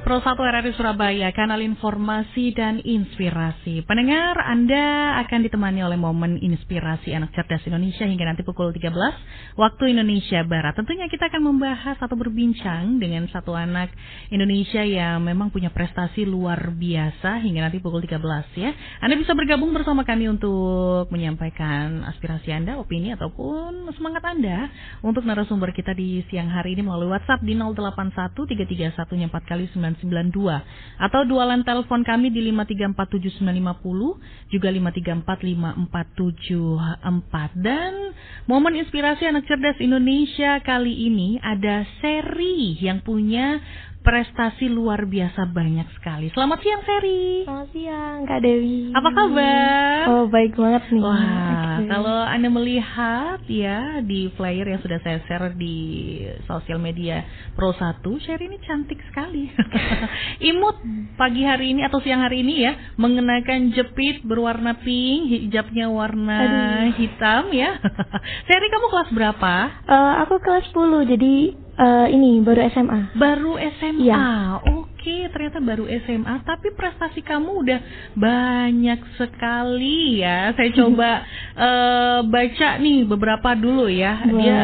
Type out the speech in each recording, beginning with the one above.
Pro 1 RRI Surabaya, kanal informasi dan inspirasi. Pendengar, Anda akan ditemani oleh momen inspirasi anak cerdas Indonesia hingga nanti pukul 13 waktu Indonesia Barat. Tentunya kita akan membahas atau berbincang dengan satu anak Indonesia yang memang punya prestasi luar biasa hingga nanti pukul 13 ya. Anda bisa bergabung bersama kami untuk menyampaikan aspirasi Anda, opini ataupun semangat Anda untuk narasumber kita di siang hari ini melalui WhatsApp di 081 331 4x992 atau dualan telepon kami di 5347950 juga 5345474. Dan momen inspirasi anak cerdas Indonesia kali ini ada Seri yang punya prestasi luar biasa banyak sekali. Selamat siang Seri. Selamat siang Kak Dewi. Apa kabar? Oh, baik banget nih. Wah, kalau Anda melihat ya di flyer yang sudah saya share di sosial media Pro 1, Seri ini cantik sekali. Imut pagi hari ini atau siang hari ini ya, mengenakan jepit berwarna pink, hijabnya warna hitam ya. Seri, kamu kelas berapa? Aku kelas 10, jadi ini baru SMA. Baru SMA. Ya. Oke, ternyata baru SMA, tapi prestasi kamu udah banyak sekali ya. Saya coba baca nih beberapa dulu ya. Dia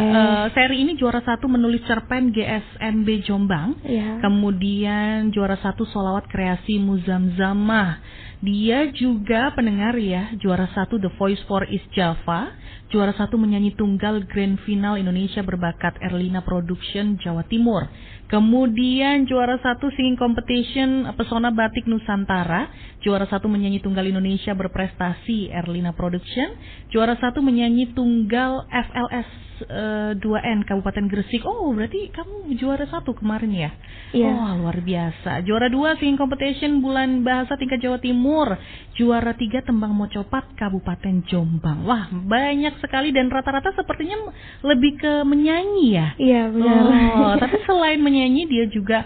Seri ini juara 1 menulis cerpen GSMB Jombang. Ya. Kemudian juara 1 sholawat kreasi Muzamzamah. Dia juga pendengar ya, juara 1 The Voice for East Java, juara 1 menyanyi tunggal Grand Final Indonesia berbakat Erlina Production Jawa Timur. Kemudian juara 1 Singing Competition Pesona Batik Nusantara, juara 1 menyanyi tunggal Indonesia berprestasi Erlina Production, juara 1 menyanyi tunggal FLS 2N Kabupaten Gresik. Oh, berarti kamu juara 1 kemarin ya? Iya. Wah, luar biasa. Juara 2 Singing Competition Bulan Bahasa tingkat Jawa Timur, juara 3 Tembang Mocopat Kabupaten Jombang. Wah, banyak sekali dan rata-rata sepertinya lebih ke menyanyi ya? Iya, benar. Oh, tapi selain menyanyi dia juga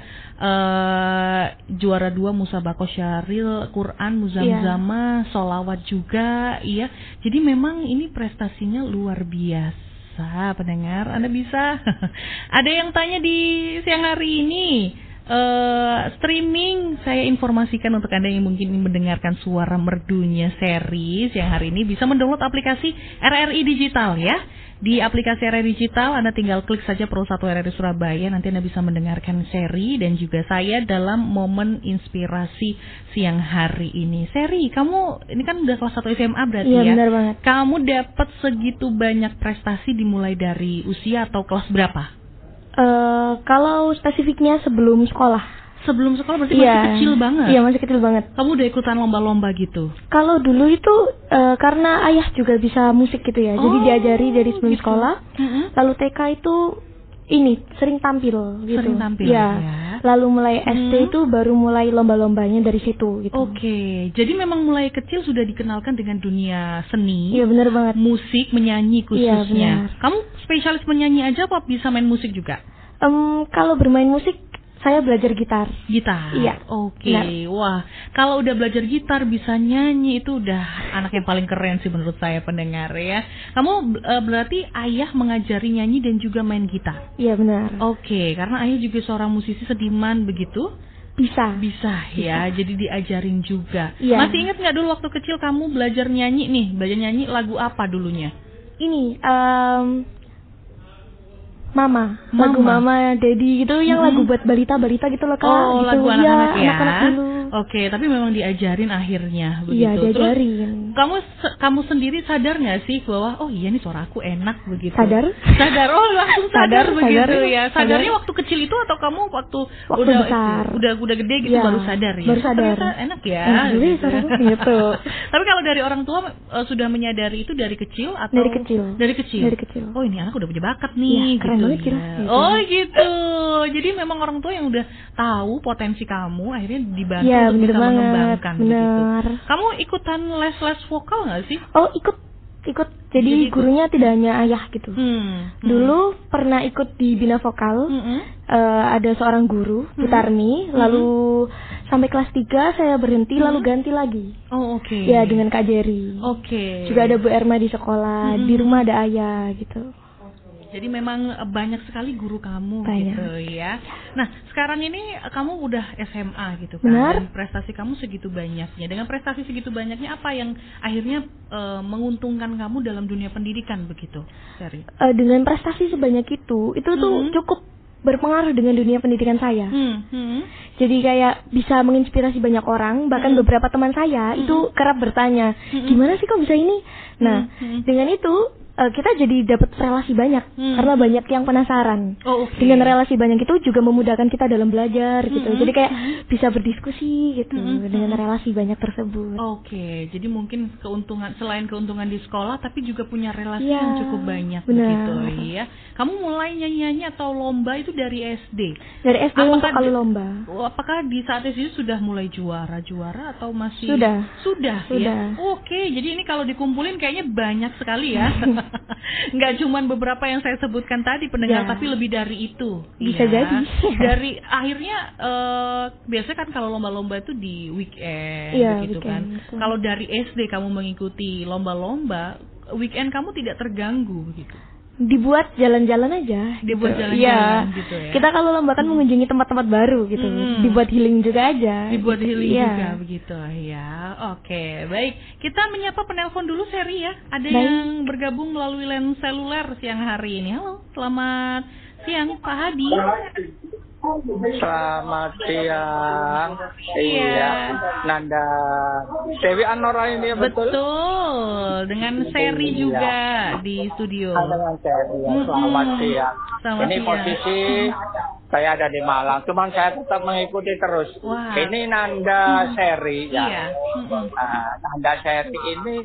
juara 2 Musabaqah Syaril Quran Muzamzamah, sholawat juga, iya. Jadi memang ini prestasinya luar biasa. Pendengar, Anda bisa ada yang tanya di siang hari ini streaming. Saya informasikan untuk Anda yang mungkin ingin mendengarkan suara merdunya Seri siang hari ini bisa mendownload aplikasi RRI Digital ya. Di aplikasi RRI Digital Anda tinggal klik saja Pro 1 RRI Surabaya, nanti Anda bisa mendengarkan Seri dan juga saya dalam momen inspirasi siang hari ini. Seri, kamu ini kan udah kelas 1 SMA berarti ya? Iya, benar banget. Kamu dapat segitu banyak prestasi dimulai dari usia atau kelas berapa? Kalau spesifiknya sebelum sekolah. Sebelum sekolah berarti masih kecil banget? Iya, masih kecil banget. Kamu udah ikutan lomba-lomba gitu? Kalau dulu itu karena ayah juga bisa musik gitu ya, jadi diajari dari sebelum sekolah. Lalu TK itu ini sering tampil gitu. Sering tampil ya. Lalu mulai SD itu baru mulai lomba-lombanya dari situ gitu. Oke, jadi memang mulai kecil sudah dikenalkan dengan dunia seni. Iya, benar banget. Musik, menyanyi khususnya. Iya, benar. Kamu spesialis menyanyi aja apa bisa main musik juga? Kalau bermain musik saya belajar gitar. Gitar? Iya. Oke. Wah, kalau udah belajar gitar bisa nyanyi itu udah anak yang paling keren sih menurut saya, pendengar ya. Kamu berarti ayah mengajari nyanyi dan juga main gitar? Iya, benar. Oke, karena ayah juga seorang musisi seniman begitu? Bisa ya, jadi diajarin juga. Iya. Masih ingat nggak dulu waktu kecil kamu belajar nyanyi nih? Belajar nyanyi lagu apa dulunya? Ini lagu Mama Daddy gitu, yang lagu buat balita-balita gitu loh Kak. Oh, gitu. lagu anak-anak ya. Anak-anak dulu. Oke, tapi memang diajarin akhirnya begitu. Iya, diajarin. Terus kamu sendiri sadar nggak sih bahwa oh iya nih suara aku enak begitu? Sadar. Oh, langsung sadar begitu ya. Sadarnya Sadarnya waktu kecil itu atau kamu waktu besar. udah gede gitu baru sadar ya? Baru sadar. Ternyata enak ya. Gitu. Tapi kalau dari orang tua sudah menyadari itu dari kecil atau? Dari kecil. Oh, ini anak udah punya bakat nih. Ya, keren banget gitu. Gitu. Oh gitu. Jadi memang orang tua yang udah tahu potensi kamu akhirnya dibantu untuk bisa mengembangkan begitu. Kamu ikutan les vokal nggak sih? Oh, ikut. Jadi gurunya tidak hanya ayah gitu. Dulu pernah ikut di Bina Vokal. Ada seorang guru, Bu Tarni. Lalu sampai kelas 3 saya berhenti, lalu ganti lagi. Oh, oke. Ya, dengan Kak Jerry. Oke. Juga ada Bu Erma di sekolah. Di rumah ada ayah gitu. Jadi memang banyak sekali guru kamu gitu ya. Nah, sekarang ini kamu udah SMA gitu kan. Benar. Dan prestasi kamu segitu banyaknya. Dengan prestasi segitu banyaknya apa yang akhirnya menguntungkan kamu dalam dunia pendidikan begitu, Seri? Dengan prestasi sebanyak itu tuh cukup berpengaruh dengan dunia pendidikan saya. Jadi kayak bisa menginspirasi banyak orang, bahkan beberapa teman saya itu kerap bertanya, gimana sih kok bisa ini? Nah, dengan itu kita jadi dapat relasi banyak karena banyak yang penasaran. Dengan relasi banyak itu juga memudahkan kita dalam belajar gitu. Jadi kayak bisa berdiskusi gitu dengan relasi banyak tersebut. Jadi mungkin keuntungan selain keuntungan di sekolah, tapi juga punya relasi yang cukup banyak begitu ya. Kamu mulai nyanyi atau lomba itu dari SD? Dari SD untuk kalau lomba. Apakah di saat SD sudah mulai juara atau masih? Sudah. Ya. Jadi ini kalau dikumpulin kayaknya banyak sekali ya. Nggak cuman beberapa yang saya sebutkan tadi pendengar, tapi lebih dari itu. Bisa jadi. Dari akhirnya biasanya kan kalau lomba-lomba itu di weekend gitu kan. Kalau dari SD kamu mengikuti lomba-lomba, weekend kamu tidak terganggu begitu. Dibuat jalan-jalan aja. Dibuat jalan-jalan gitu ya. Kita kalau lomba kan mengunjungi tempat-tempat baru gitu. Dibuat healing juga aja. Dibuat healing juga begitu ya. Oke, baik. Kita menyapa penelpon dulu Seri ya. Ada yang bergabung melalui line seluler siang hari ini. Halo, selamat siang Pak Hadi. Selamat siang. Iya. Nanda Dewi Anora ini ya, betul? Betul. Dengan Seri juga di studio. Dengan Seri. Selamat siang. Ini posisi saya ada di Malang, cuman saya tetap mengikuti terus. Ini Nanda Seri ya. Nanda Seri ini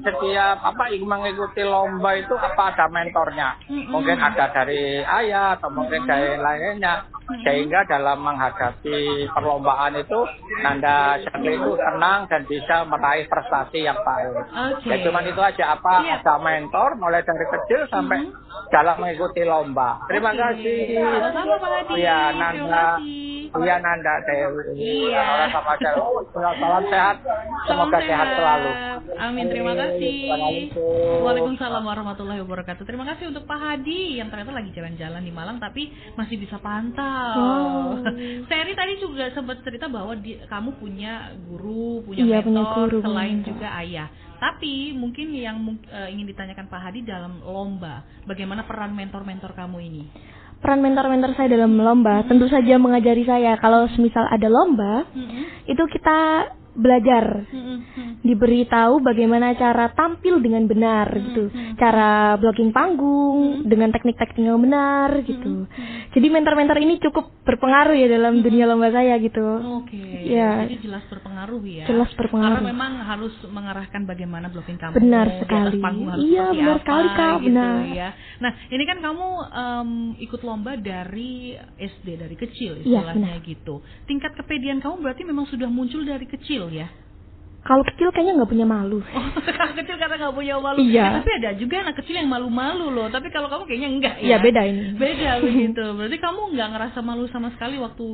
setiap mengikuti lomba itu ada mentornya. Mungkin ada dari ayah atau mungkin dari lainnya. Sehingga dalam menghadapi perlombaan itu Nanda Seri itu tenang dan bisa meraih prestasi yang baik. Ya cuman itu aja ada mentor mulai dari kecil sampai dalam mengikuti lomba. Terima kasih. Sama-sama Pak Hadi. Iya Nanda Dewi. Salam sehat. Semoga sehat selalu. Amin, terima kasih. Waalaikumsalam warahmatullahi wabarakatuh. Terima kasih untuk Pak Hadi yang ternyata lagi jalan-jalan di Malang tapi masih bisa pantau. Seri tadi juga sempat cerita bahwa kamu punya guru, punya mentor selain juga ayah. Tapi mungkin yang ingin ditanyakan Pak Hadi dalam lomba, bagaimana peran mentor-mentor kamu ini? Peran mentor-mentor saya dalam lomba tentu saja mengajari saya kalau semisal ada lomba, itu kita belajar, diberitahu bagaimana cara tampil dengan benar gitu, cara blocking panggung dengan teknik-teknik yang benar gitu. Jadi mentor-mentor ini cukup berpengaruh ya dalam dunia lomba saya gitu. Jadi jelas berpengaruh ya. Jelas berpengaruh. Karena memang harus mengarahkan bagaimana blocking kamu. Benar sekali. Panggung harus benar sekali Kak, gitu, benar. Ya. Nah, ini kan kamu ikut lomba dari SD, dari kecil istilahnya gitu. Tingkat kepedean kamu berarti memang sudah muncul dari kecil ya? Kalau kecil kayaknya nggak punya malu. Kalau kecil karena nggak punya malu. Iya. Tapi ada juga anak kecil yang malu-malu loh. Tapi kalau kamu kayaknya enggak ya. Iya, beda ini. Beda begitu. Berarti kamu nggak ngerasa malu sama sekali waktu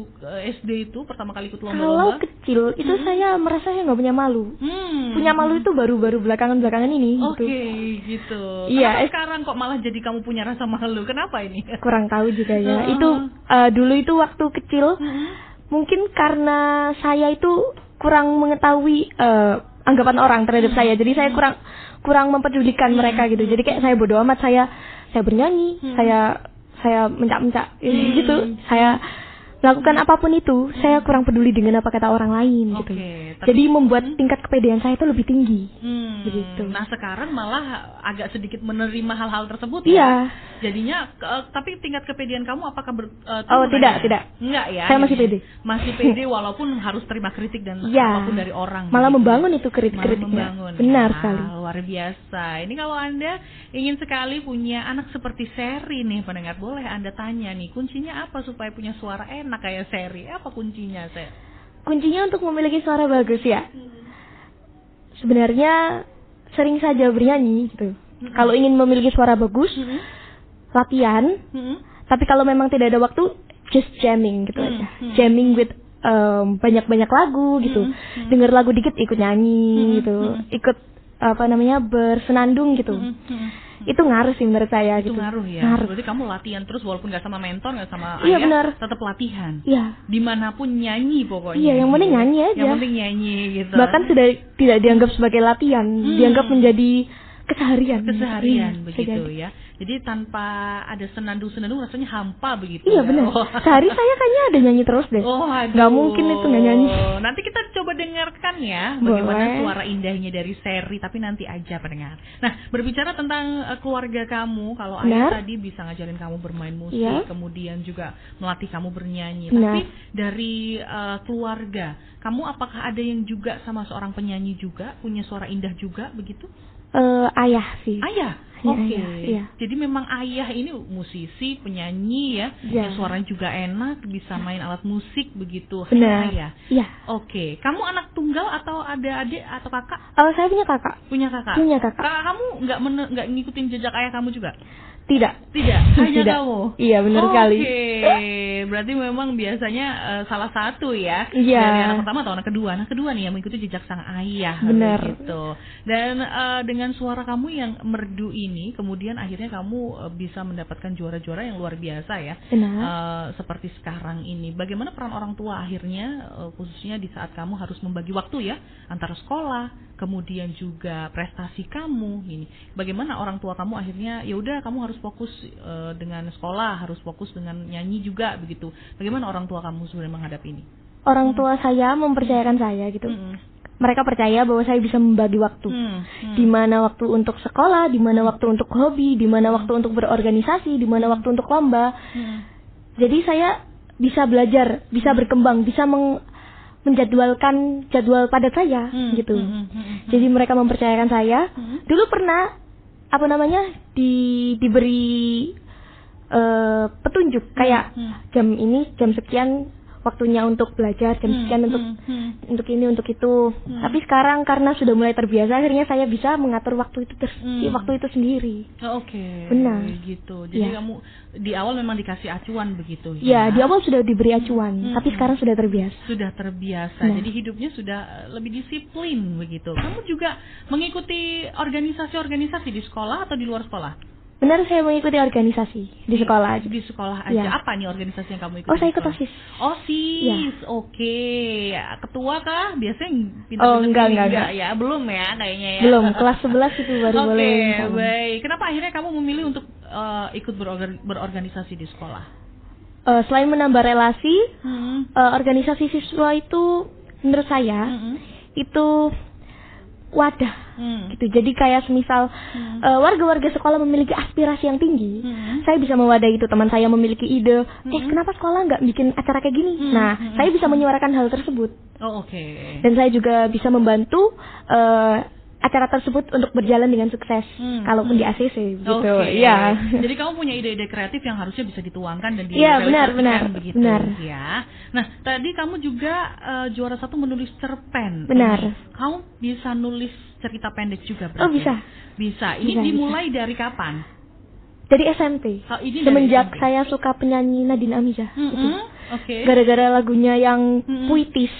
SD itu pertama kali ikut lomba-lomba? Kalau kecil itu saya merasa saya nggak punya malu. Punya malu itu baru-baru belakangan ini. Gitu. Iya. Kenapa sekarang kok malah jadi kamu punya rasa malu? Kenapa ini? Kurang tahu juga ya. Itu dulu itu waktu kecil mungkin karena saya itu kurang mengetahui anggapan orang terhadap saya, jadi saya kurang mempedulikan mereka gitu. Jadi kayak saya bodoh amat, saya bernyanyi, saya mencak-mencak gitu, saya melakukan apapun itu, saya kurang peduli dengan apa kata orang lain gitu. Jadi membuat tingkat kepedean saya itu lebih tinggi. Begitu. Nah sekarang malah agak sedikit menerima hal-hal tersebut ya. Jadinya tapi tingkat kepedean kamu apakah tidak. Enggak ya. Saya masih pede. Masih pede walaupun harus terima kritik dan apapun dari orang. Malah gitu. Membangun itu kritik-kritiknya. Benar sekali. Luar biasa. Ini kalau Anda ingin sekali punya anak seperti Seri nih pendengar, boleh Anda tanya nih, kuncinya apa supaya punya suara enak kayak Seri? Apa kuncinya, Seri? Kuncinya untuk memiliki suara bagus ya. Sebenarnya sering saja bernyanyi gitu. Kalau ingin memiliki suara bagus, latihan. Tapi kalau memang tidak ada waktu, just jamming gitu aja. Jamming with banyak-banyak lagu gitu. Dengar lagu dikit ikut nyanyi gitu. Ikut bersenandung gitu. Itu ngaruh sih menurut saya itu gitu. Ngaruh ya. Ngaruh. Berarti kamu latihan terus walaupun nggak sama mentor, nggak sama ayah, benar. Tetap latihan. Iya. Dimanapun nyanyi pokoknya. Iya, yang penting nyanyi aja. Yang penting nyanyi gitu. Bahkan sudah tidak dianggap sebagai latihan, dianggap menjadi keseharian begitu ya. Jadi tanpa ada senandung-senandung rasanya hampa begitu. Iya, benar. Sehari saya kayaknya ada nyanyi terus deh. Nggak mungkin itu nggak nyanyi. Nanti kita coba dengarkan ya bagaimana suara indahnya dari Seri, tapi nanti aja pendengar. Nah, berbicara tentang keluarga kamu, kalau ayah tadi bisa ngajarin kamu bermain musik, kemudian juga melatih kamu bernyanyi. Tapi dari keluarga, kamu apakah ada yang juga sama seorang penyanyi juga, punya suara indah juga begitu? Ayah sih. Ayah? Oke. Iya. Jadi memang ayah ini musisi, penyanyi ya. Yang suaranya juga enak, bisa main alat musik begitu. Benar. Ayah. Iya. Oke. Kamu anak tunggal atau ada adik atau kakak? Saya punya kakak. Punya kakak. Kakak kamu nggak ngikutin jejak ayah kamu juga? Tidak. Hanya kamu. Iya, benar sekali. Oke. Berarti memang biasanya salah satu ya. Iya. Dari anak pertama atau anak kedua? Anak kedua nih yang mengikuti jejak sang ayah. Benar. Gitu. Dan dengan suara kamu yang merdu ini, kemudian akhirnya kamu bisa mendapatkan juara-juara yang luar biasa ya. Benar. Seperti sekarang ini. Bagaimana peran orang tua akhirnya, khususnya di saat kamu harus membagi waktu ya antara sekolah, kemudian juga prestasi kamu ini. Bagaimana orang tua kamu akhirnya ya udah kamu harus fokus dengan sekolah, harus fokus dengan nyanyi juga begitu. Bagaimana orang tua kamu sebenarnya menghadapi ini? Orang tua saya mempercayakan saya gitu. Mereka percaya bahwa saya bisa membagi waktu. Di mana waktu untuk sekolah, di mana waktu untuk hobi, di mana waktu untuk berorganisasi, di mana waktu untuk lomba. Jadi saya bisa belajar, bisa berkembang, bisa menjadwalkan jadwal padat saya gitu. Jadi mereka mempercayakan saya. Dulu pernah diberi petunjuk kayak jam ini, jam sekian waktunya untuk belajar, jam sekian untuk ini, untuk itu. Tapi sekarang karena sudah mulai terbiasa, akhirnya saya bisa mengatur waktu itu sendiri. Oke. Benar. Gitu. Jadi kamu di awal memang dikasih acuan begitu ya? Iya, di awal sudah diberi acuan, tapi sekarang sudah terbiasa. Jadi hidupnya sudah lebih disiplin begitu. Kamu juga mengikuti organisasi-organisasi di sekolah atau di luar sekolah? Benar, saya mengikuti organisasi di sekolah aja. Di sekolah aja. Ya. Apa nih organisasi yang kamu ikuti? Saya ikut OSIS. OSIS, ya. Oke. Ketua kah? Biasanya enggak ya. Belum ya kayaknya ya. Belum, kelas 11 itu baru boleh. Oke, baik. Kenapa akhirnya kamu memilih untuk ikut berorganisasi di sekolah? Selain menambah relasi, organisasi siswa itu menurut saya itu wadah gitu. Jadi kayak semisal warga-warga sekolah memiliki aspirasi yang tinggi, saya bisa mewadahi itu. Teman saya memiliki ide, kenapa sekolah nggak bikin acara kayak gini? Nah, saya bisa menyuarakan hal tersebut. Oke. Dan saya juga bisa membantu acara tersebut untuk berjalan dengan sukses, kalaupun di ACC gitu. Iya. Jadi kamu punya ide-ide kreatif yang harusnya bisa dituangkan dan direalisasikan begitu. Benar. Ya. Nah, tadi kamu juga juara 1 menulis cerpen. Benar. Kamu bisa nulis cerita pendek juga berarti? Oh, bisa. Bisa. Ini dimulai dari kapan? Dari SMP. Semenjak SMP. Saya suka penyanyi Nadine Amizah. Oke. Gara-gara lagunya yang puitis.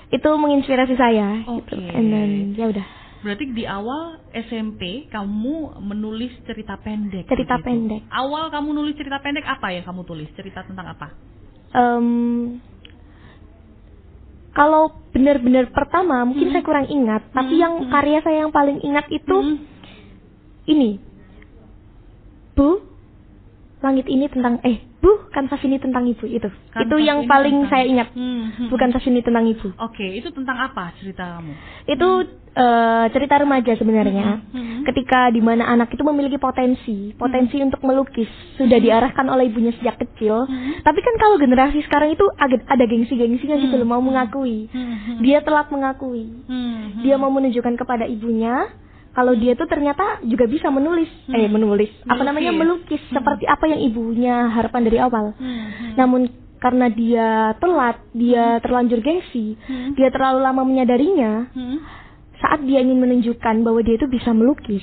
Itu menginspirasi saya gitu. And then ya udah. Berarti di awal SMP kamu menulis cerita pendek. Cerita pendek. Awal kamu nulis cerita pendek apa yang kamu tulis? Cerita tentang apa? Kalau benar-benar pertama mungkin saya kurang ingat, tapi yang karya saya yang paling ingat itu ini. Bu, langit ini tentang Bu, kanvas ini tentang ibu itu. Kanvas itu yang paling saya ingat. Bukan kanvas ini tentang ibu. Oke, itu tentang apa cerita kamu? Itu cerita remaja sebenarnya. Ketika di mana anak itu memiliki potensi untuk melukis, sudah diarahkan oleh ibunya sejak kecil. Tapi kan kalau generasi sekarang itu ada gengsi-gengsinya gitu loh, mau mengakui. Dia telat mengakui. Dia mau menunjukkan kepada ibunya kalau dia tuh ternyata juga bisa melukis seperti apa yang ibunya harapkan dari awal. Namun karena dia telat, dia terlanjur gengsi, dia terlalu lama menyadarinya. Saat dia ingin menunjukkan bahwa dia itu bisa melukis,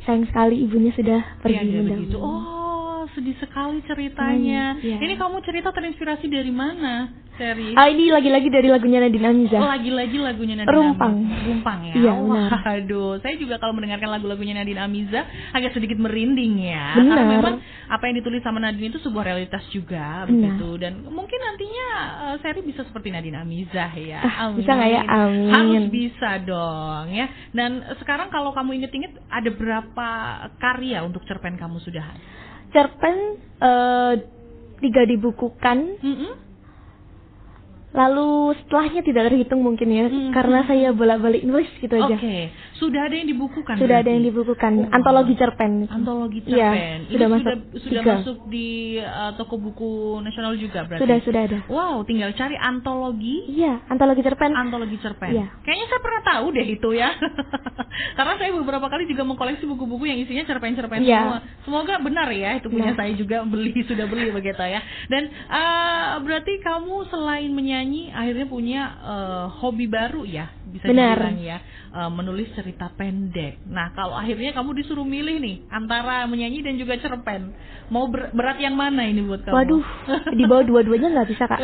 sayang sekali ibunya sudah pergi mendahului. Oh, sedih sekali ceritanya. Ini kamu cerita terinspirasi dari mana? Seri. Ini lagi-lagi dari lagunya Nadine Amiza. Lagi-lagi lagunya Nadine Rumpang. Rumpang ya. Iya, Waduh, saya juga kalau mendengarkan lagu-lagunya Nadine Amiza agak sedikit merinding ya. Benar. Karena memang apa yang ditulis sama Nadine itu sebuah realitas juga begitu, dan mungkin nantinya Seri bisa seperti Nadine Amiza ya. Amin. Bisa nggak ya? Amin. Harus bisa dong ya. Dan sekarang kalau kamu inget-inget ada berapa karya untuk cerpen kamu sudah? Cerpen 3 dibukukan. Lalu setelahnya tidak terhitung mungkin ya, karena saya bolak-balik nulis gitu aja. Oke. Sudah ada yang dibukukan? Sudah ada yang dibukukan. Antologi cerpen. Antologi cerpen. Ya, sudah masuk di toko buku nasional juga berarti? Sudah ada. Wow, tinggal cari antologi. Iya, antologi cerpen. Antologi cerpen. Iya. Kayaknya saya pernah tahu deh itu ya. Karena saya beberapa kali juga mengkoleksi buku-buku yang isinya cerpen-cerpen semua. Semoga benar ya, itu punya saya juga sudah beli begitu ya. Dan berarti kamu selain menyanyi akhirnya punya hobi baru ya, bisa dibilang ya, menulis cerita pendek. Nah, kalau akhirnya kamu disuruh milih nih antara menyanyi dan juga cerpen, mau berat yang mana ini buat kamu? Waduh, di bawah dua-duanya nggak bisa, Kak.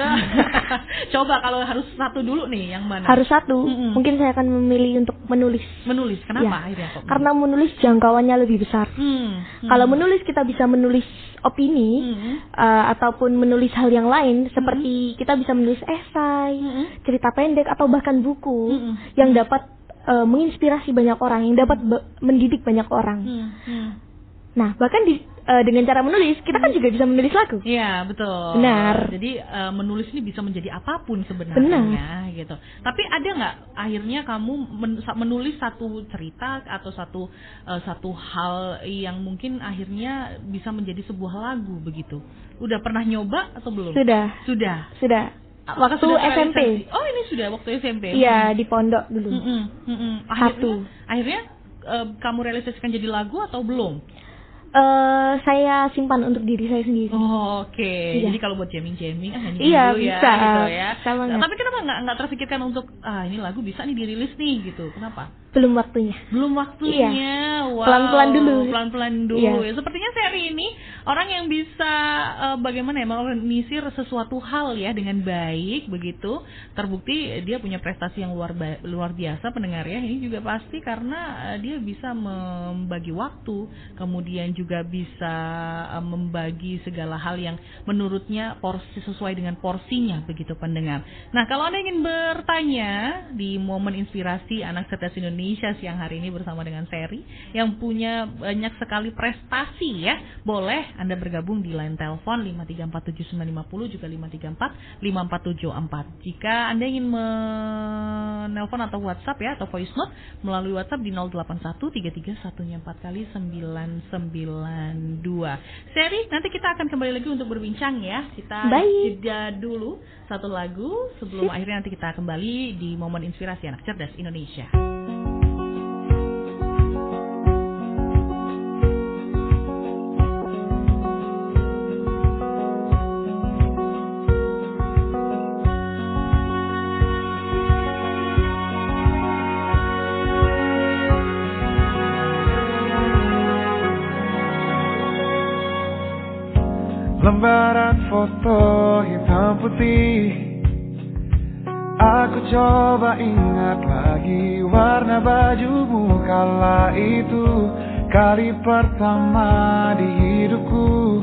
Coba kalau harus satu dulu nih, yang mana? Harus satu. Mungkin saya akan memilih untuk menulis. Menulis, kenapa akhirnya kok? Karena menulis jangkauannya lebih besar. Kalau menulis kita bisa menulis opini ataupun menulis hal yang lain, seperti kita bisa menulis esai, cerita pendek atau bahkan buku yang dapat menginspirasi banyak orang, yang dapat mendidik banyak orang. Nah, bahkan dengan cara menulis kita kan juga bisa menulis lagu. Iya, betul. Benar. Jadi menulis ini bisa menjadi apapun sebenarnya, gitu. Tapi ada nggak akhirnya kamu menulis satu cerita atau satu hal yang mungkin akhirnya bisa menjadi sebuah lagu begitu? Udah pernah nyoba atau belum? Sudah. Waktu SMP. Oh, ini sudah waktu SMP. Iya, di pondok dulu. Akhirnya kamu realisasikan jadi lagu atau belum? Saya simpan untuk diri saya sendiri. Oke. Jadi kalau buat jamming nyanyi dulu bisa, ya, gitu ya. Tapi kenapa nggak terfikirkan untuk ini lagu bisa nih dirilis nih gitu? Kenapa? Belum waktunya. Iya. Wow. Pelan-pelan dulu. Ya, sepertinya Seri ini orang yang bisa bagaimana ya mengorganisir sesuatu hal ya dengan baik begitu. Terbukti dia punya prestasi yang luar biasa pendengar ya. Ini juga pasti karena dia bisa membagi waktu, kemudian juga bisa membagi segala hal yang menurutnya sesuai dengan porsinya begitu pendengar. Nah, kalau Anda ingin bertanya di momen inspirasi Anak Cerdas Indonesia siang hari ini bersama dengan Seri yang punya banyak sekali prestasi ya, boleh Anda bergabung di line telepon 5347950 juga 5345474. Jika Anda ingin menelpon atau WhatsApp ya atau voice note melalui WhatsApp di 08133144 992. Seri, nanti kita akan kembali lagi untuk berbincang ya. Kita jeda dulu satu lagu sebelum akhirnya nanti kita kembali di momen inspirasi Anak Cerdas Indonesia. Lembaran foto hitam putih, aku coba ingat lagi warna bajumu kala itu, kali pertama di hidupku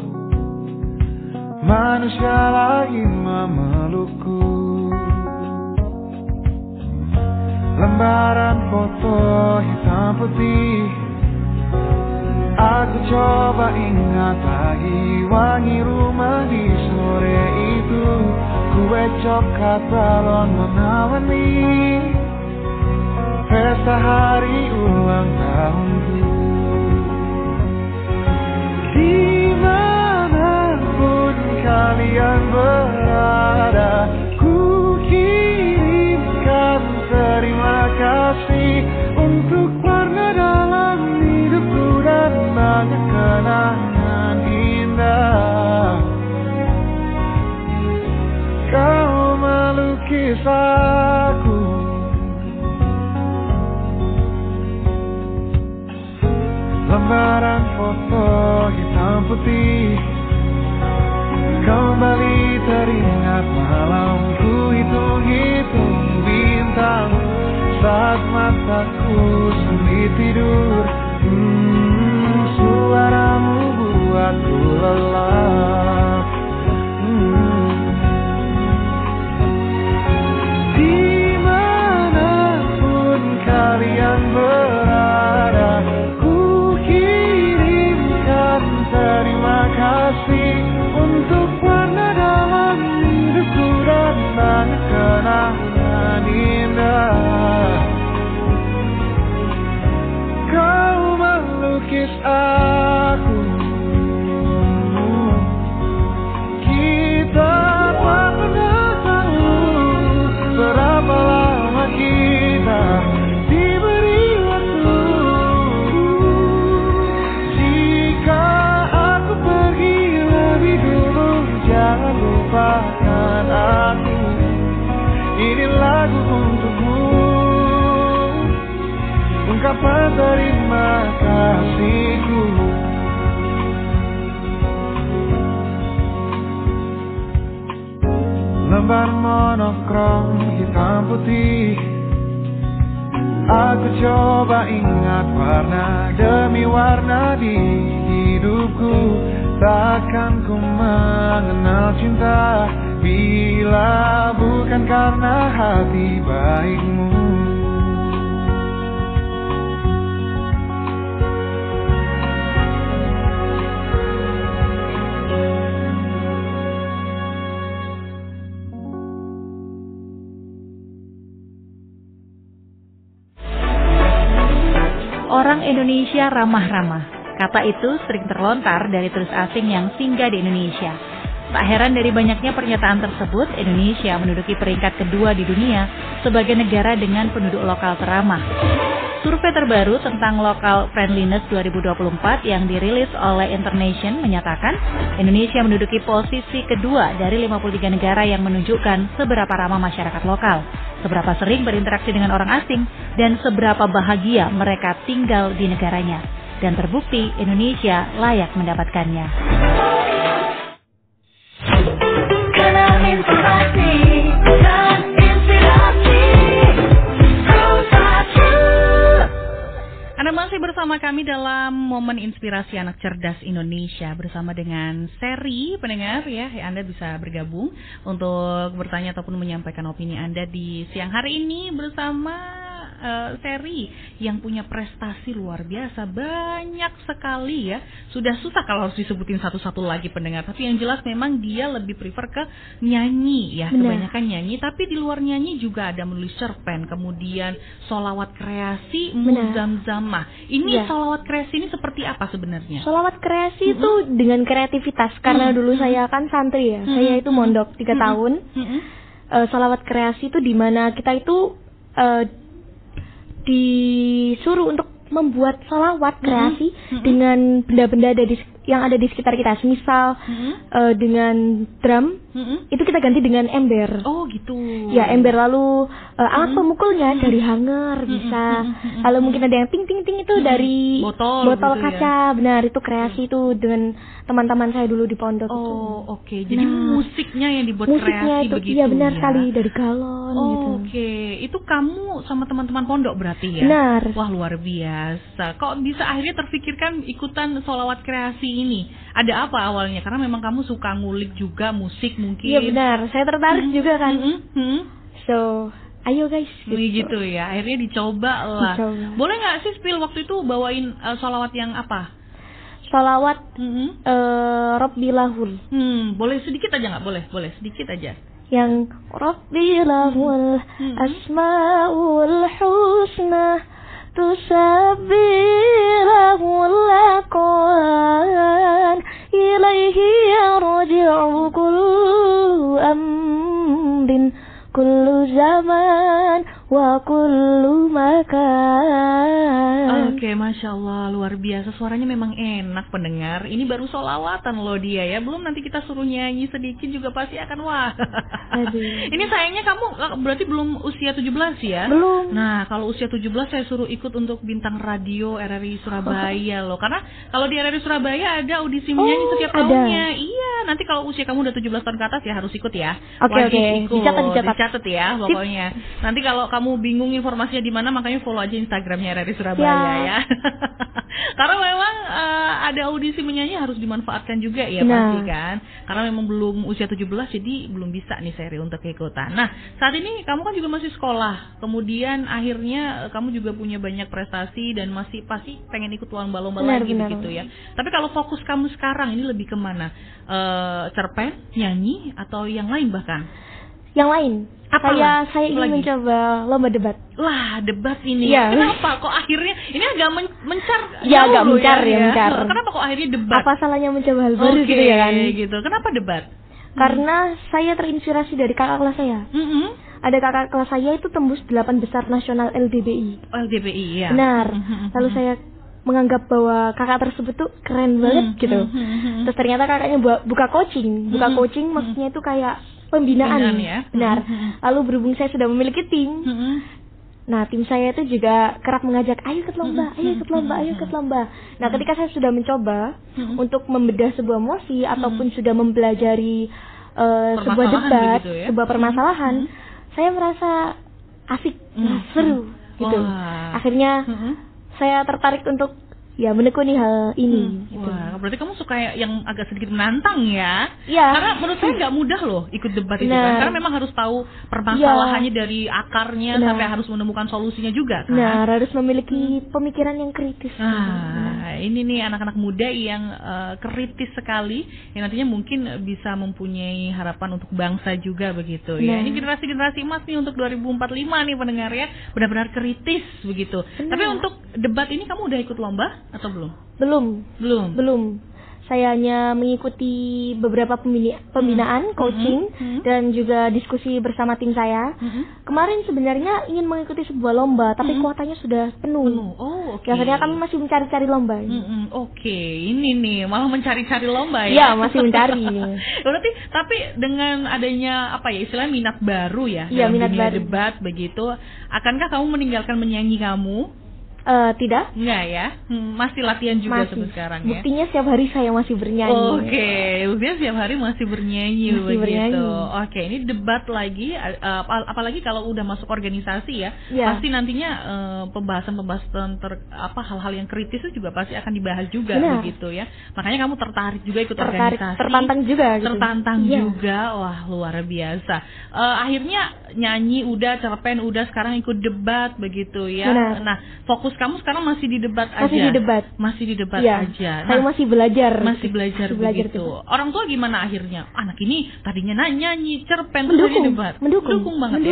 manusia lagi memelukku. Lembaran foto hitam putih, aku coba ingat lagi wangi rumah di sore itu, kue coklat balon menawangi pesta hari ulang tahunku. Dimanapun kalian berada, ku kirimkan terima kasih untuk warna dalam hidupku dan banyak kenangan indah. Kau melukis aku, lembaran foto hitam putih, kembali teringat malamku mataku sulit tidur. Suaramu buatku lelah. Dimanapun kalian berada, ku kirimkan terima kasih untuk warna dalam hidupku dan banyak kenangan indah. Kau melukis aku, kita tak pernah tahu berapa lama kita diberi waktu. Jika aku pergi lebih dulu, jangan lupakan aku. Ini lagu untukmu, ungkapan terima kasihku. Lembar monokrom hitam putih, aku coba ingat warna demi warna di hidupku. Takkan ku mengenal cinta bila bukan karena hati baikmu. Orang Indonesia ramah-ramah. Kata itu sering terlontar dari turis asing yang singgah di Indonesia. Tak heran dari banyaknya pernyataan tersebut, Indonesia menduduki peringkat kedua di dunia sebagai negara dengan penduduk lokal teramah. Survei terbaru tentang Local Friendliness 2024 yang dirilis oleh Internation menyatakan Indonesia menduduki posisi kedua dari 53 negara yang menunjukkan seberapa ramah masyarakat lokal, seberapa sering berinteraksi dengan orang asing, dan seberapa bahagia mereka tinggal di negaranya. Dan terbukti Indonesia layak mendapatkannya. Kanal Inspirasi dan Inspirasi Anda masih bersama kami dalam momen inspirasi anak cerdas Indonesia bersama dengan seri pendengar ya. Anda bisa bergabung untuk bertanya ataupun menyampaikan opini Anda di siang hari ini bersama seri yang punya prestasi luar biasa, banyak sekali ya. Sudah susah kalau harus disebutin satu-satu lagi pendengar, tapi yang jelas memang dia lebih prefer ke nyanyi ya. Benar. Kebanyakan nyanyi, tapi di luar nyanyi juga ada menulis cerpen, kemudian sholawat kreasi, muzamzamah. Ini sholawat kreasi ini seperti apa sebenarnya? Sholawat kreasi itu dengan kreativitas, karena dulu saya kan santri ya, saya itu mondok 3 tahun. Sholawat kreasi itu dimana kita itu disuruh untuk membuat sholawat kreasi dengan benda-benda yang ada di sekitar kita. Misal dengan drum itu kita ganti dengan ember. Oh gitu. Ya ember, lalu alat pemukulnya dari hanger bisa. Kalau mungkin ada yang ting-ting-ting itu dari botol gitu kaca. Ya? Benar, itu kreasi itu dengan teman-teman saya dulu di pondok. Oh oke. Jadi musiknya yang dibuat kreasi itu, begitu. Iya benar sekali, dari galon gitu. Oke. Itu kamu sama teman-teman pondok berarti ya? Benar. Wah luar biasa. Kok bisa akhirnya terfikirkan ikutan sholawat kreasi ini? Ada apa awalnya? Karena memang kamu suka ngulik juga musik mungkin. Iya benar, saya tertarik juga kan. So, ayo guys. Gitu ya, akhirnya dicoba lah. Boleh nggak sih spill waktu itu bawain sholawat yang apa? Sholawat Rabbilahul. Boleh sedikit aja nggak? Boleh sedikit aja. Yang Rabbilahul Asmaul Husna tusabbihul aqwan ilaihi yarji'u kullu amrin kullu zaman wa kullu makan. Oke, Masya Allah, luar biasa. Suaranya memang enak pendengar. Ini baru sholawatan loh dia ya. Belum nanti kita suruh nyanyi sedikit juga pasti akan wah. Ini sayangnya kamu berarti belum usia 17 ya? Belum. Nah, kalau usia 17 saya suruh ikut untuk bintang radio RRI Surabaya loh. Karena kalau di RRI Surabaya ada audisi menyanyi setiap tahunnya. Iya, nanti kalau usia kamu udah 17 tahun ke atas ya harus ikut ya. Oke. Dicatat ya pokoknya. Nanti kalau kamu bingung informasinya di mana, makanya follow aja Instagramnya RRI Surabaya ya. Karena memang ada audisi menyanyi harus dimanfaatkan juga ya pasti kan. Karena memang belum usia 17 jadi belum bisa nih Seri untuk ikutan. Nah saat ini kamu kan juga masih sekolah, kemudian akhirnya kamu juga punya banyak prestasi dan masih pasti pengen ikut lomba-lomba lagi begitu ya. Tapi kalau fokus kamu sekarang ini lebih kemana? Cerpen, nyanyi atau yang lain bahkan? Yang lain. Saya ingin mencoba lomba debat. Wah, debat ini. Ya. Kenapa kok akhirnya ini agak mencar? Ya, agak mencar ya. Kenapa kok akhirnya debat? Apa salahnya mencoba hal baru gitu ya kan? Gitu. Kenapa debat? Karena saya terinspirasi dari kakak kelas saya. Ada kakak kelas saya itu tembus 8 besar nasional LDBI. LDBI ya. Benar. Lalu saya menganggap bahwa kakak tersebut tuh keren banget gitu. Terus ternyata kakaknya buka coaching. Buka coaching maksudnya itu kayak pembinaan ya. Benar. Lalu berhubung saya sudah memiliki tim. Nah, tim saya itu juga kerap mengajak, ayo ikut lomba, ayo ikut lomba, ayo ikut lomba. Nah, ketika saya sudah mencoba untuk membedah sebuah mosi ataupun sudah mempelajari sebuah debat, gitu ya? Sebuah permasalahan, saya merasa asik, seru gitu. Akhirnya saya tertarik untuk menekuni hal ini. Gitu. Wah, berarti kamu suka yang agak sedikit menantang ya? Iya. Karena menurut saya nggak mudah loh ikut debat itu kan. Karena memang harus tahu permasalahannya dari akarnya sampai harus menemukan solusinya juga kan. Nah, harus memiliki pemikiran yang kritis. Ini nih anak-anak muda yang kritis sekali, yang nantinya mungkin bisa mempunyai harapan untuk bangsa juga begitu ya. Ini generasi-generasi emas nih untuk 2045 nih pendengar ya, benar-benar kritis begitu. Tapi untuk debat ini kamu udah ikut lomba? Atau belum? Belum. Saya hanya mengikuti beberapa pembinaan, coaching, dan juga diskusi bersama tim saya. Kemarin sebenarnya ingin mengikuti sebuah lomba, tapi kuotanya sudah penuh. Oh, oke. Akhirnya kami masih mencari-cari lomba. Oke, ini nih malah mencari-cari lomba ya? Iya, masih mencari. Berarti, tapi dengan adanya istilahnya minat baru ya? Iya, minat baru. Debat begitu, akankah kamu meninggalkan menyanyi kamu? Tidak. Enggak ya? Masih latihan juga sampai sekarang ya? Buktinya setiap hari saya masih bernyanyi. Oke, buktinya setiap hari masih bernyanyi begitu. Oke, ini debat lagi, apalagi kalau udah masuk organisasi ya, pasti nantinya pembahasan hal-hal yang kritis itu juga pasti akan dibahas juga begitu ya. Makanya kamu tertarik juga ikut organisasi. Tertantang juga. Gitu. Tertantang juga, wah luar biasa. Akhirnya nyanyi udah, cerpen udah, sekarang ikut debat begitu ya. Nah, fokus kamu sekarang masih di debat aja? Masih di debat aja. Saya masih belajar. Masih belajar begitu. Orang tua gimana akhirnya? Anak ini tadinya nyanyi, cerpen, debat. Mendukung banget.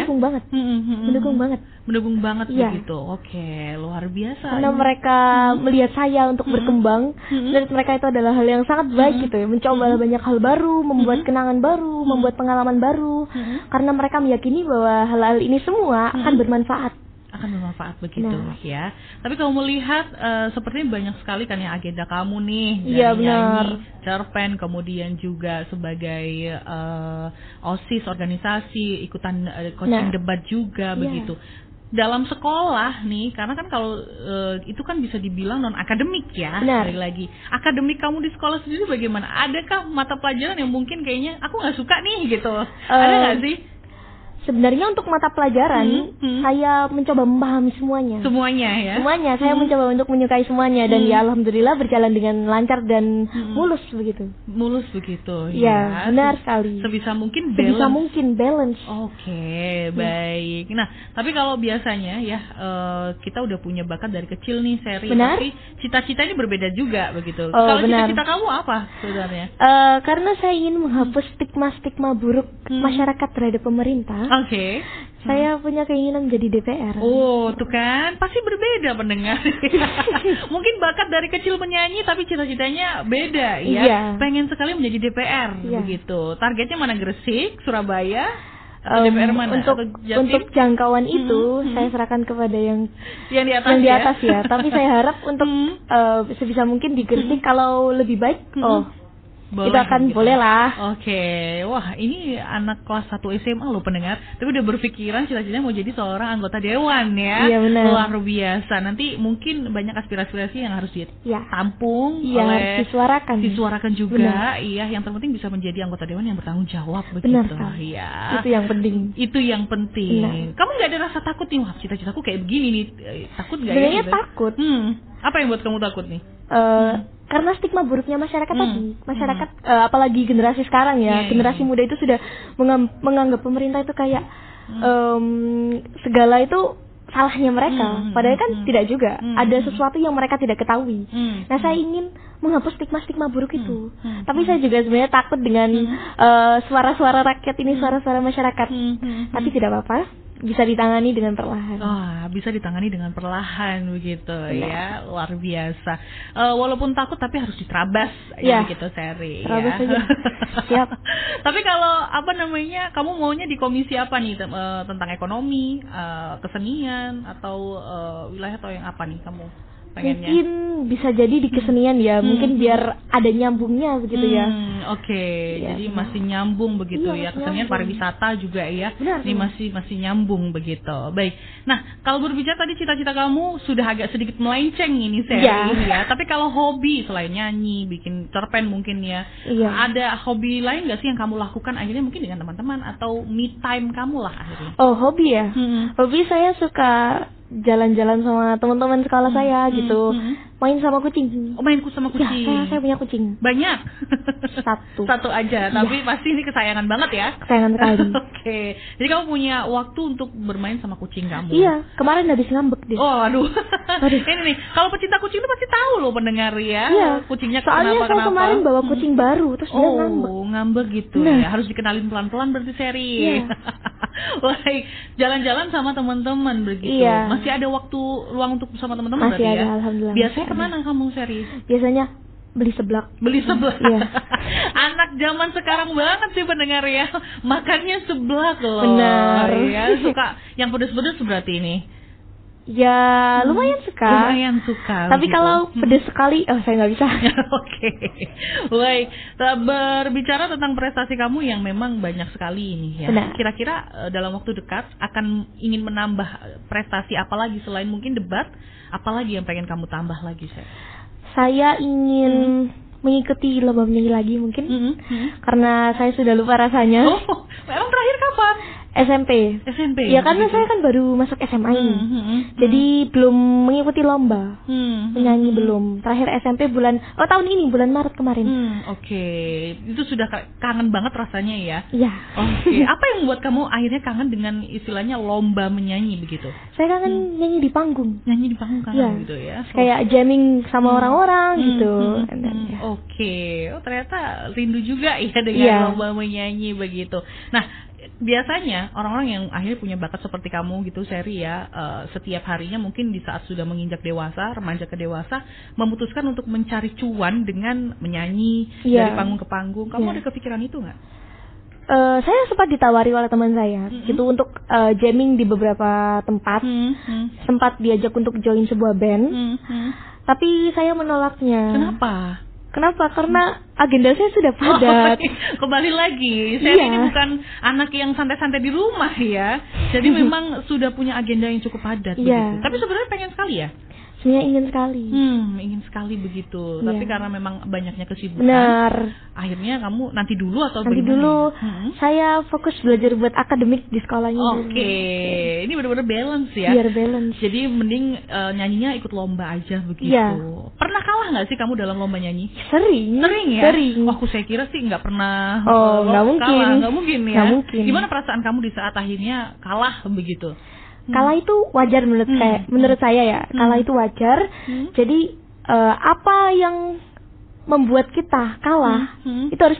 Mendukung banget begitu. Oke, luar biasa. Karena mereka melihat saya untuk berkembang, menurut mereka itu adalah hal yang sangat baik gitu ya. Mencoba banyak hal baru, membuat kenangan baru, membuat pengalaman baru. Karena mereka meyakini bahwa hal-hal ini semua akan bermanfaat. Begitu ya. Tapi kalau melihat sepertinya banyak sekali kan yang agenda kamu nih, dari nyanyi, cerpen, kemudian juga sebagai OSIS organisasi, ikutan coaching debat juga begitu. Dalam sekolah nih, karena kan kalau itu kan bisa dibilang non akademik ya. Sekali lagi, akademik kamu di sekolah sendiri bagaimana? Adakah mata pelajaran yang mungkin kayaknya aku nggak suka nih gitu? Ada nggak sih? Sebenarnya untuk mata pelajaran saya mencoba memahami semuanya. Semuanya saya mencoba untuk menyukai semuanya dan ya alhamdulillah berjalan dengan lancar dan mulus begitu. Ya, benar sekali. Sebisa mungkin balance. Oke, baik. Nah, tapi kalau biasanya ya kita udah punya bakat dari kecil nih Seri, tapi cita-cita ini berbeda juga begitu. Kalau cita-cita kamu apa sebenarnya? Karena saya ingin menghapus stigma-stigma buruk masyarakat terhadap pemerintah. Oke. Saya punya keinginan menjadi DPR. Oh, tuh kan pasti berbeda pendengar. Mungkin bakat dari kecil menyanyi tapi cita-citanya beda ya. Pengen sekali menjadi DPR begitu. Targetnya mana? Gresik, Surabaya? DPR mana? Untuk jangkauan itu saya serahkan kepada yang di atas ya. Tapi saya harap untuk sebisa mungkin di Gresik kalau lebih baik boleh, itu akan gitu. boleh lah. Oke, wah ini anak kelas 1 SMA loh pendengar, tapi udah berpikiran cita-citanya mau jadi seorang anggota dewan ya. Iya benar. Luar biasa. Nanti mungkin banyak aspirasi yang harus ditampung oleh disuarakan juga. Benar. Iya, yang terpenting bisa menjadi anggota dewan yang bertanggung jawab begitu. Benar. Ya. Itu yang penting. Itu yang penting. Benar. Kamu nggak ada rasa takut nih, wah cita-citaku kayak begini nih, takut nggak ya? Sebenarnya takut. Apa yang buat kamu takut nih? Karena stigma buruknya masyarakat tadi, masyarakat apalagi generasi sekarang ya, generasi muda itu sudah menganggap pemerintah itu kayak segala itu salahnya mereka, padahal kan tidak juga, ada sesuatu yang mereka tidak ketahui. Nah saya ingin menghapus stigma-stigma buruk itu, tapi saya juga sebenarnya takut dengan suara-suara rakyat ini, suara-suara masyarakat, tapi tidak apa-apa. Bisa ditangani dengan perlahan. Bisa ditangani dengan perlahan begitu ya, luar biasa. Walaupun takut tapi harus diterabas ya begitu Seri. Terabas ya. aja. Siap. Tapi kalau kamu maunya di komisi apa nih, tentang ekonomi, kesenian atau wilayah atau yang apa nih kamu pengennya? Mungkin bisa jadi di kesenian ya, mungkin biar ada nyambungnya begitu ya. Oke. Jadi masih nyambung begitu ya, kesenian pariwisata juga ya. Benar, ini masih nyambung begitu. Baik. Nah, kalau berbicara tadi cita-cita kamu sudah agak sedikit melenceng ini Seri ya. Tapi kalau hobi selain nyanyi, bikin cerpen mungkin ya, ada hobi lain nggak sih yang kamu lakukan akhirnya mungkin dengan teman-teman atau me time kamu lah akhirnya? Oh, hobi ya. Hobi saya suka jalan-jalan sama teman-teman sekolah saya gitu, main sama kucing. Oh, main sama kucing. Ya, saya punya kucing. Banyak? Satu aja, tapi pasti ini kesayangan banget ya? Kesayangan sekali. Oke. Jadi kamu punya waktu untuk bermain sama kucing kamu? Iya, kemarin habis ngambek deh. Oh, aduh. Ini nih, kalau pecinta kucing itu pasti tahu loh pendengar ya. Iya. Kucingnya soalnya saya kemarin bawa kucing baru, terus dia ngambek. Oh, ngambek gitu ya. Harus dikenalin pelan-pelan berarti Seri. Iya. Baik, jalan-jalan sama teman-teman begitu. Iya. Masih ada waktu luang untuk sama teman-teman berarti ya? Masih ada, alhamdulillah. Biasanya kemana kamu Seri? Biasanya beli seblak. Iya. Anak zaman sekarang banget sih pendengar ya, makannya seblak loh. Benar. Ya, suka yang pedes-pedes berarti ini. Ya lumayan suka. Tapi begitu. kalau pedes sekali, saya nggak bisa. Oke. Baik. Berbicara tentang prestasi kamu yang memang banyak sekali ini ya. Benar. Kira-kira dalam waktu dekat akan ingin menambah prestasi apa lagi selain mungkin debat? Apalagi yang pengen kamu tambah lagi Saya ingin mengikuti lomba menyanyi lagi mungkin, karena saya sudah lupa rasanya. Oh, memang terakhir kapan? SMP. Ya karena saya kan baru masuk SMA ini, jadi belum mengikuti lomba menyanyi belum. Terakhir SMP tahun ini bulan Maret kemarin. Oke. Itu sudah kangen banget rasanya ya? Iya. Oke. Apa yang membuat kamu akhirnya kangen dengan istilahnya lomba menyanyi begitu? Saya kangen nyanyi di panggung. Nyanyi di panggung kangen gitu ya? Kayak jamming sama orang-orang gitu. Oke. Oh ternyata rindu juga ya dengan lomba menyanyi begitu. Nah, biasanya orang-orang yang akhirnya punya bakat seperti kamu gitu Seri ya, setiap harinya mungkin di saat sudah menginjak dewasa, remaja ke dewasa, memutuskan untuk mencari cuan dengan menyanyi dari panggung ke panggung. Kamu ada kepikiran itu nggak? Saya sempat ditawari oleh teman saya gitu untuk jamming di beberapa tempat, sempat diajak untuk join sebuah band, tapi saya menolaknya. Kenapa? Karena agenda saya sudah padat. Kembali lagi, saya ini bukan anak yang santai-santai di rumah ya. Jadi memang sudah punya agenda yang cukup padat begitu. Tapi sebenarnya pengen sekali ya? Sebenarnya ingin sekali. Ingin sekali begitu. Tapi karena memang banyaknya kesibukan. Benar. Akhirnya kamu nanti dulu atau nanti bagaimana? Dulu. Saya fokus belajar buat akademik di sekolahnya. Oke. Ini benar-benar balance ya. Biar balance. Jadi mending nyanyinya ikut lomba aja begitu. Iya. Pernah kalah nggak sih kamu dalam lomba nyanyi? Sering ya? Sering. Wah, aku saya kira sih nggak pernah. Nggak mungkin. Nggak mungkin ya. Nggak mungkin. Gimana perasaan kamu di saat akhirnya kalah begitu? Kalah itu wajar menurut saya ya. Kalah itu wajar. Jadi apa yang membuat kita kalah itu harus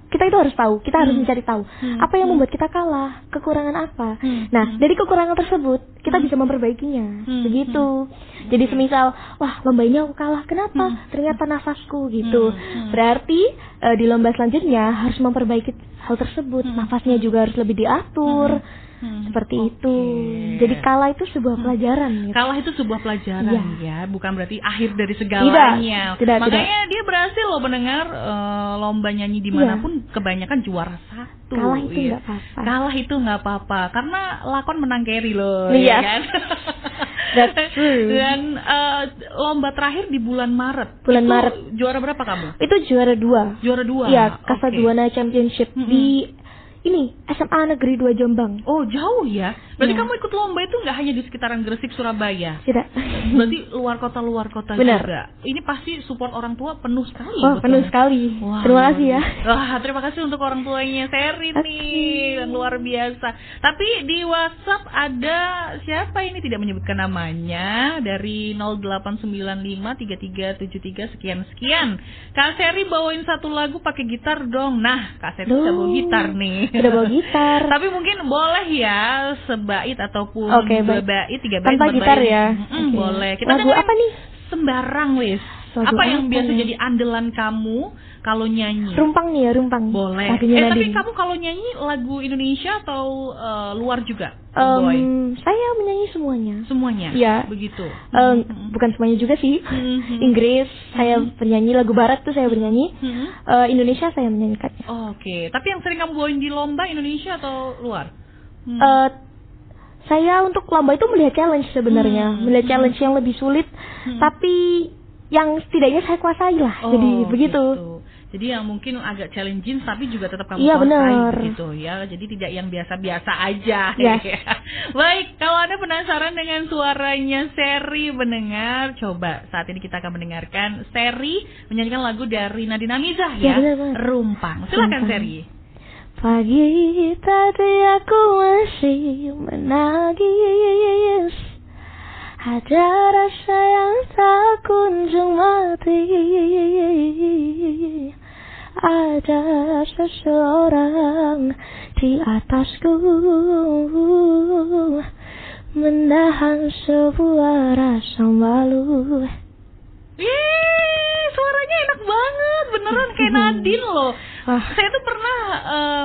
kita itu harus tahu. Kita harus mencari tahu apa yang membuat kita kalah, kekurangan apa. Nah, dari kekurangan tersebut kita bisa memperbaikinya. Begitu. Jadi semisal, wah lomba ini aku kalah, kenapa? Ternyata nafasku gitu. Berarti di lomba selanjutnya harus memperbaiki hal tersebut. Nafasnya juga harus lebih diatur. Seperti itu. Jadi kalah itu sebuah pelajaran. Gitu. Kalah itu sebuah pelajaran ya, bukan berarti akhir dari segalanya. Tidak, makanya dia berhasil loh mendengar lomba nyanyi dimanapun kebanyakan juara 1. Kalah itu nggak apa-apa. Kalah itu nggak apa-apa karena lakon menang Carry loh. Iya. Ya kan? That's true. Dan lomba terakhir di bulan Maret. Maret. Juara berapa kamu? Itu juara 2. Juara 2. Iya, Kasaduana Championship di ini SMA Negeri 2 Jombang. Oh, jauh ya. Berarti kamu ikut lomba itu nggak hanya di sekitaran Gresik, Surabaya? Tidak. Berarti luar kota Benar. juga. Ini pasti support orang tua penuh sekali. Oh, penuh sekali. Wah, terima kasih ya. Wah, terima kasih untuk orang tuanya Seri nih, yang luar biasa. Tapi di WhatsApp ada siapa ini tidak menyebutkan namanya dari 08953373 sekian. Kak Seri bawain satu lagu pakai gitar dong. Nah, Kak Seri bisa bawa gitar nih. Udah bawa gitar. Tapi mungkin boleh ya sebait ataupun 2 bait, 3 bait tanpa gitar ya. Boleh. Kita lagu apa nih? Sembarang wis. Apa yang biasa jadi andalan kamu kalau nyanyi? Rumpang nih ya, Rumpang. Boleh. Tapi kamu kalau nyanyi lagu Indonesia atau luar juga? Saya menyanyi semuanya. Semuanya? Iya. Begitu? Bukan semuanya juga sih. Inggris, saya bernyanyi. Lagu barat tuh saya bernyanyi. Indonesia saya menyanyikannya. Oke. Tapi yang sering kamu bawain di lomba Indonesia atau luar? Saya untuk lomba itu melihat challenge sebenarnya. Melihat challenge yang lebih sulit. Tapi yang setidaknya saya kuasai lah. Jadi begitu. Jadi yang mungkin agak challenging tapi juga tetap kamu kuasai benar. Begitu ya. Jadi tidak yang biasa-biasa aja. Yes. Baik, kalau Anda penasaran dengan suaranya Seri mendengar, coba saat ini kita akan mendengarkan Seri menyanyikan lagu dari Nadine Amizah ya. Rumpang. Silakan Seri. Pagi tadi aku masih menangis, ada rasa yang tak kunjung mati. Ada seseorang di atasku, menahan sebuah rasa malu. Suaranya enak banget, beneran kayak Nadine loh. Saya tuh pernah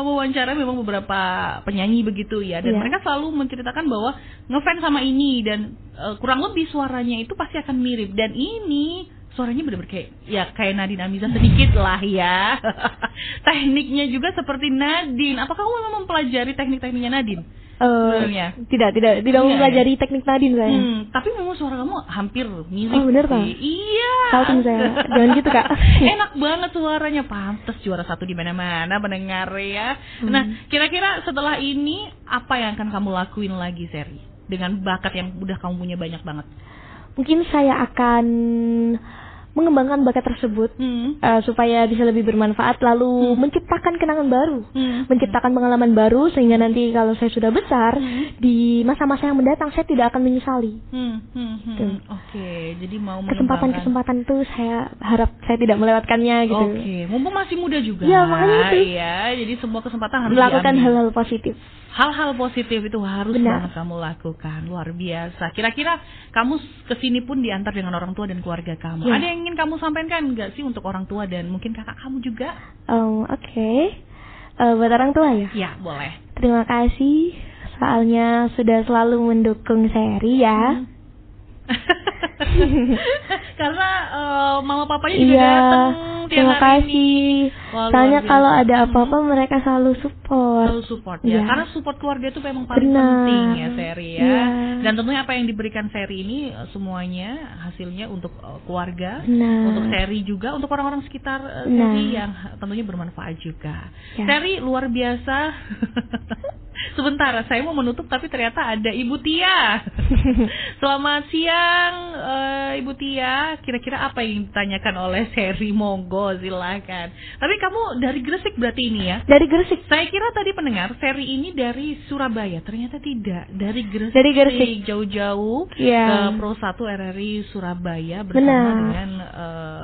wawancara memang beberapa penyanyi begitu ya, dan mereka selalu menceritakan bahwa ngefans sama ini dan kurang lebih suaranya itu pasti akan mirip. Dan ini suaranya benar-benar kayak Nadine Amizah sedikit lah ya. Tekniknya juga seperti Nadine. Apakah kamu memang mempelajari teknik-tekniknya Nadine? Tidak mempelajari teknik Nadine saya. Tapi memang suara kamu hampir mirip. Oh benar Pak? Iya. Salting saya. Jangan gitu Kak. Enak banget suaranya, pantas juara 1 di mana-mana mendengar ya. Nah, kira-kira setelah ini apa yang akan kamu lakuin lagi, Seri? Dengan bakat yang udah kamu punya banyak banget. Mungkin saya akan mengembangkan bakat tersebut supaya bisa lebih bermanfaat, lalu menciptakan kenangan baru, menciptakan pengalaman baru, sehingga nanti kalau saya sudah besar di masa-masa yang mendatang saya tidak akan menyesali. Oke, jadi mau kesempatan itu saya harap saya tidak melewatkannya gitu. Oke, mumpung masih muda juga. Ya makanya itu. Iya, jadi semua kesempatan harus melakukan hal-hal positif. Hal-hal positif itu harus banget kamu lakukan, luar biasa. Kira-kira kamu kesini pun diantar dengan orang tua dan keluarga kamu. Ada yang ingin kamu sampaikan nggak sih untuk orang tua dan mungkin kakak kamu juga? Oke. Buat orang tua ya? Ya, boleh. Terima kasih, soalnya sudah selalu mendukung Seri ya. Karena mama papanya juga datang terima kasih. Soalnya kalau ada apa-apa mereka selalu support. Ya. Karena support keluarga itu memang paling penting ya, Seri ya. Dan tentunya apa yang diberikan Seri ini semuanya hasilnya untuk keluarga, untuk Seri juga, untuk orang-orang sekitar Seri yang tentunya bermanfaat juga. Seri luar biasa. Sebentar, saya mau menutup tapi ternyata ada Ibu Tia. Selamat siang Ibu Tia. Kira-kira apa yang ditanyakan oleh Seri? Monggo silakan. Tapi kamu dari Gresik berarti ini ya? Dari Gresik. Saya kira tadi pendengar Seri ini dari Surabaya. Ternyata tidak. Dari Gresik. Jauh-jauh ke Pro 1 RRI Surabaya bersama dengan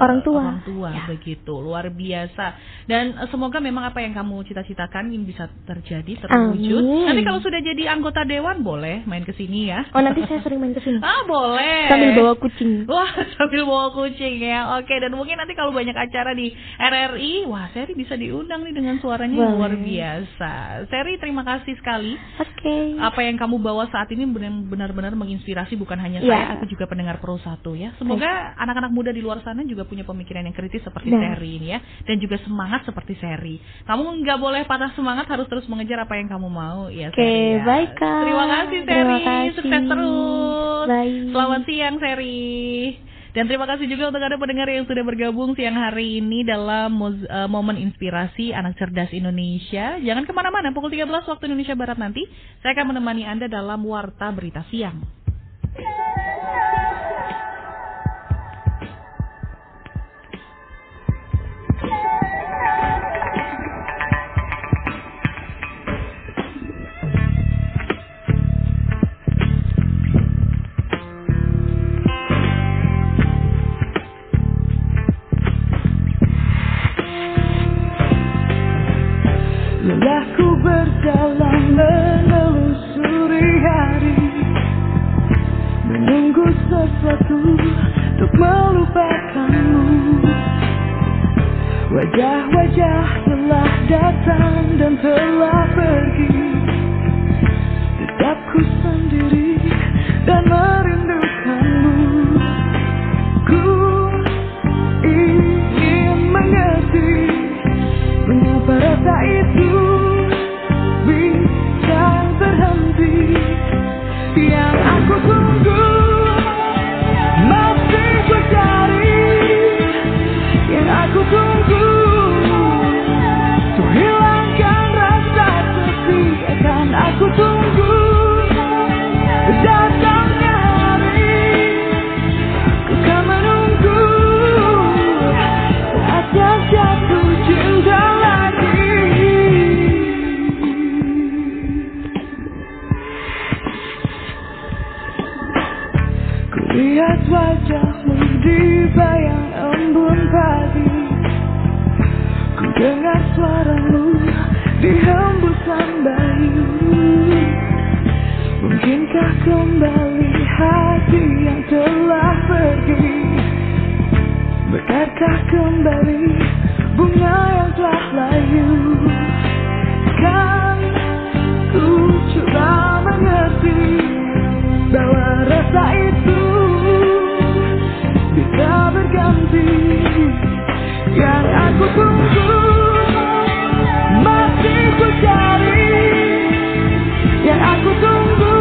orang tua begitu. Luar biasa. Dan semoga memang apa yang kamu cita-citakan ini bisa terjadi, terwujud. Amin. Nanti kalau sudah jadi anggota dewan boleh main ke sini ya. Oh, nanti saya sering main ke sini. Boleh. Sambil bawa kucing. Wah, sambil bawa kucing ya. Oke, dan mungkin nanti kalau banyak acara di RRI, wah, Seri bisa diundang nih dengan suaranya yang luar biasa. Seri, terima kasih sekali. Oke. Apa yang kamu bawa saat ini benar-benar menginspirasi bukan hanya saya, tapi juga pendengar Pro 1 ya. Semoga anak-anak muda di luar sana juga punya pemikiran yang kritis seperti Seri ini ya, dan juga semangat seperti Seri. Kamu nggak boleh patah semangat, harus terus mengejar apa yang kamu mau ya. Oke, baik Kak. Terima kasih Seri, sukses terus. Baik. Selamat siang Seri. Dan terima kasih juga untuk Anda pendengar yang sudah bergabung siang hari ini dalam momen inspirasi Anak Cerdas Indonesia. Jangan kemana-mana, pukul 13 waktu Indonesia Barat nanti saya akan menemani Anda dalam Warta Berita Siang. Lelahku berjalan menelusuri hari, menunggu sesuatu untuk melupakanmu. Wajah-wajah telah datang dan telah pergi, tetap ku sendiri dan merindukanmu. Ku ingin mengerti mengapa rasa itu bisa berhenti. Yang aku tunggu masih ku cari. Yang aku tunggu untuk hilangkan rasa sepi. Akan aku tunggu datangnya hari. Ku kan menunggu saatnya jatuh cinta lagi. Ku lihat wajahmu di bayang embun pagi. Ku dengar suaramu di hembusan bayu. Mungkinkah kembali hati yang telah pergi? Mekatkah kembali bunga yang telah layu? Kan ku coba mengerti bahwa rasa itu bisa berganti. Yang aku tunggu masih ku cari. Yang aku tunggu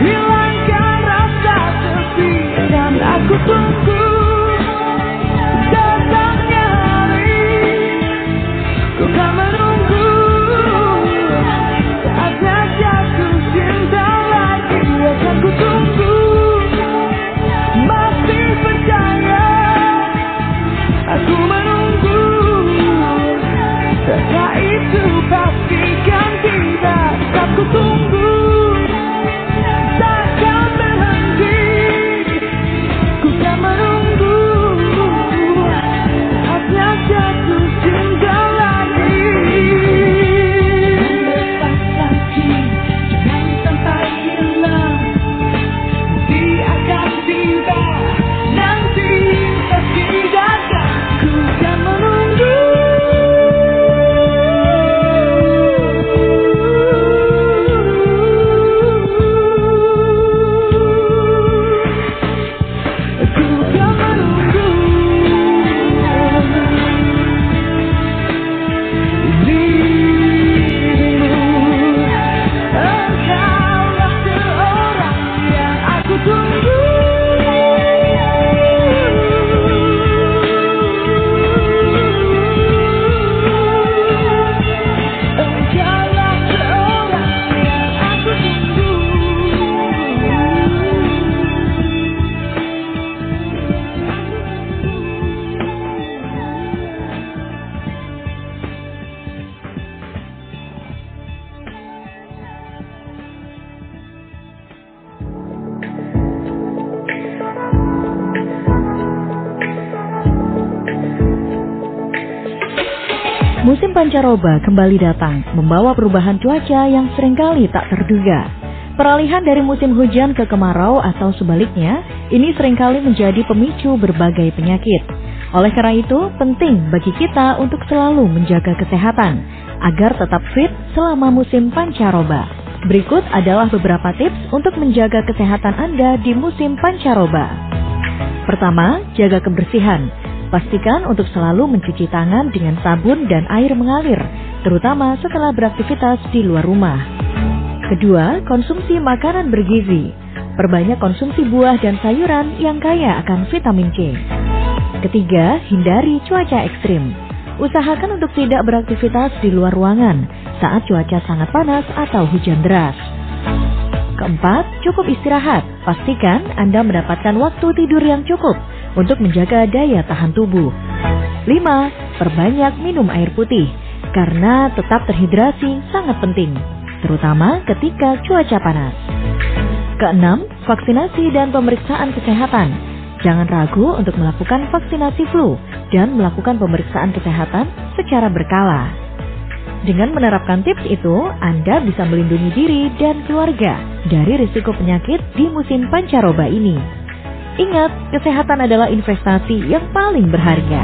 hilangkan rasa sepi. Dan aku tunggu datangnya hari. Musim pancaroba kembali datang, membawa perubahan cuaca yang seringkali tak terduga. Peralihan dari musim hujan ke kemarau atau sebaliknya, ini seringkali menjadi pemicu berbagai penyakit. Oleh karena itu, penting bagi kita untuk selalu menjaga kesehatan, agar tetap fit selama musim pancaroba. Berikut adalah beberapa tips untuk menjaga kesehatan Anda di musim pancaroba. Pertama, jaga kebersihan. Pastikan untuk selalu mencuci tangan dengan sabun dan air mengalir, terutama setelah beraktivitas di luar rumah. Kedua, konsumsi makanan bergizi. Perbanyak konsumsi buah dan sayuran yang kaya akan vitamin C. Ketiga, hindari cuaca ekstrim. Usahakan untuk tidak beraktivitas di luar ruangan saat cuaca sangat panas atau hujan deras. Keempat, cukup istirahat. Pastikan Anda mendapatkan waktu tidur yang cukup untuk menjaga daya tahan tubuh. 5. Perbanyak minum air putih, karena tetap terhidrasi sangat penting, terutama ketika cuaca panas. Keenam, vaksinasi dan pemeriksaan kesehatan. Jangan ragu untuk melakukan vaksinasi flu dan melakukan pemeriksaan kesehatan secara berkala. Dengan menerapkan tips itu, Anda bisa melindungi diri dan keluarga dari risiko penyakit di musim pancaroba ini. Ingat, kesehatan adalah investasi yang paling berharga.